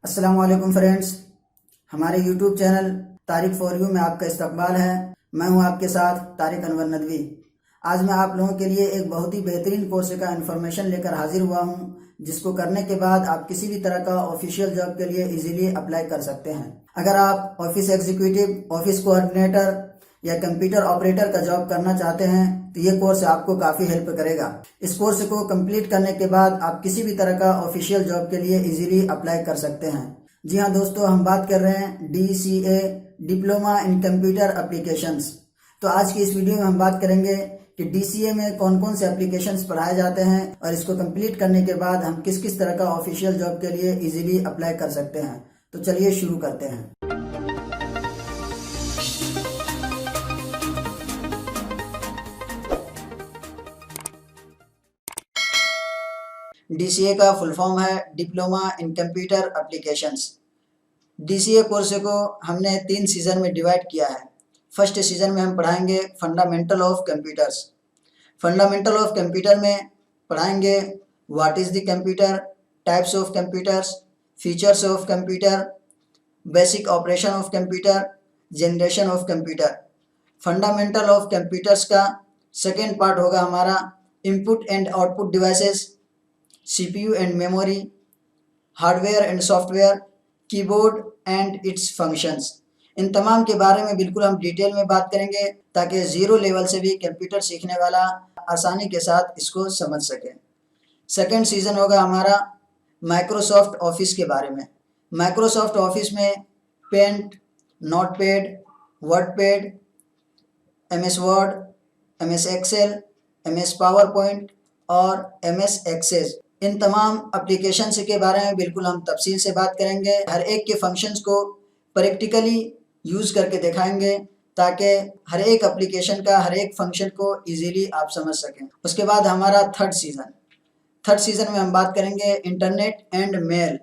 अस्सलाम वालेकुम फ्रेंड्स, हमारे YouTube channel Tariq for you में आपका इस्तकबाल है। मैं हूं आपके साथ तारिक अनवर नदवी। आज मैं आप लोगों के लिए एक बहुत ही बेहतरीन कोर्स का इन्फॉर्मेशन लेकर हाजिर हुआ हूं, जिसको करने के बाद आप किसी भी तरह का ऑफिशियल जॉब के लिए इजीली अप्लाई कर सकते हैं। अगर आप ऑफिस एग्जीक्यूटिव, ऑफिस कोऑर्डिनेटर या कंप्यूटर ऑपरेटर का जॉब करना चाहते हैं तो ये कोर्स आपको काफ़ी हेल्प करेगा। इस कोर्स को कंप्लीट करने के बाद आप किसी भी तरह का ऑफिशियल जॉब के लिए इजीली अप्लाई कर सकते हैं। जी हाँ दोस्तों, हम बात कर रहे हैं DCA diploma in computer applications. तो आज की इस वीडियो में हम बात करेंगे कि DCA में कौन कौन से एप्लीकेशंस पढ़ाए जाते हैं और इसको कंप्लीट करने के बाद हम किस किस तरह का ऑफिशियल जॉब के लिए इजीली अप्लाई कर सकते हैं। तो चलिए शुरू करते हैं। DCA का फुल फॉर्म है diploma in computer applications. DCA course को हमने 3 सीज़न में डिवाइड किया है। फर्स्ट सीज़न में हम पढ़ाएंगे fundamental of computers. Fundamental of computer में पढ़ाएंगे what is the computer, types of computers, features of computer, basic operation of computer, generation of computer. Fundamental of computers का सेकेंड पार्ट होगा हमारा input and output devices, CPU and memory, hardware and software, keyboard and its functions. इन तमाम के बारे में बिल्कुल हम डिटेल में बात करेंगे ताकि ज़ीरो लेवल से भी कंप्यूटर सीखने वाला आसानी के साथ इसको समझ सके। सेकेंड सीज़न होगा हमारा माइक्रोसॉफ्ट ऑफिस के बारे में। माइक्रोसॉफ्ट ऑफिस में paint, notepad, wordpad, MS word, MS excel, MS PowerPoint और MS एक्सेस, इन तमाम एप्लीकेशंस के बारे में बिल्कुल हम तफसील से बात करेंगे। हर एक के फंक्शंस को प्रैक्टिकली यूज़ करके दिखाएंगे ताकि हर एक एप्लीकेशन का हर एक फंक्शन को इजीली आप समझ सकें। उसके बाद हमारा थर्ड सीज़न में हम बात करेंगे इंटरनेट एंड मेल।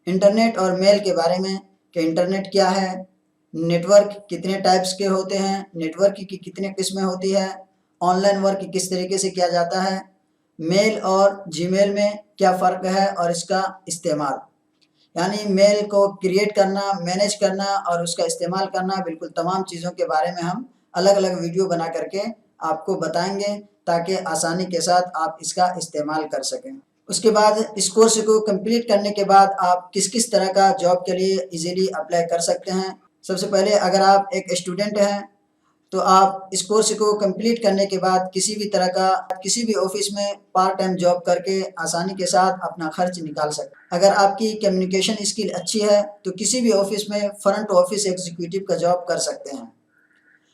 इंटरनेट और मेल के बारे में कि इंटरनेट क्या है, नेटवर्क कितने टाइप्स के होते हैं, नेटवर्क की कितने किस्में होती है, ऑनलाइन वर्क किस तरीके से किया जाता है, मेल और जीमेल में क्या फ़र्क है और इसका इस्तेमाल, यानी मेल को क्रिएट करना, मैनेज करना और उसका इस्तेमाल करना, बिल्कुल तमाम चीज़ों के बारे में हम अलग अलग वीडियो बना करके आपको बताएंगे ताकि आसानी के साथ आप इसका इस्तेमाल कर सकें। उसके बाद इस कोर्स को कंप्लीट करने के बाद आप किस किस तरह का जॉब के लिए इजीली अप्लाई कर सकते हैं। सबसे पहले अगर आप एक स्टूडेंट हैं तो आप इस कोर्स को कंप्लीट करने के बाद किसी भी तरह का किसी भी ऑफिस में पार्ट टाइम जॉब करके आसानी के साथ अपना खर्च निकाल सकते। अगर आपकी कम्युनिकेशन स्किल अच्छी है तो किसी भी ऑफिस में फ्रंट ऑफिस एग्जीक्यूटिव का जॉब कर सकते हैं,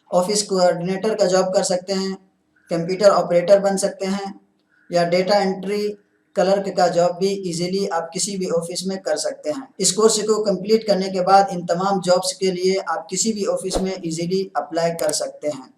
ऑफिस कोऑर्डिनेटर का जॉब कर सकते हैं, कंप्यूटर ऑपरेटर बन सकते हैं या डेटा एंट्री क्लर्क का जॉब भी इजीली आप किसी भी ऑफिस में कर सकते हैं। इस कोर्स को कंप्लीट करने के बाद इन तमाम जॉब्स के लिए आप किसी भी ऑफिस में इजीली अप्लाई कर सकते हैं।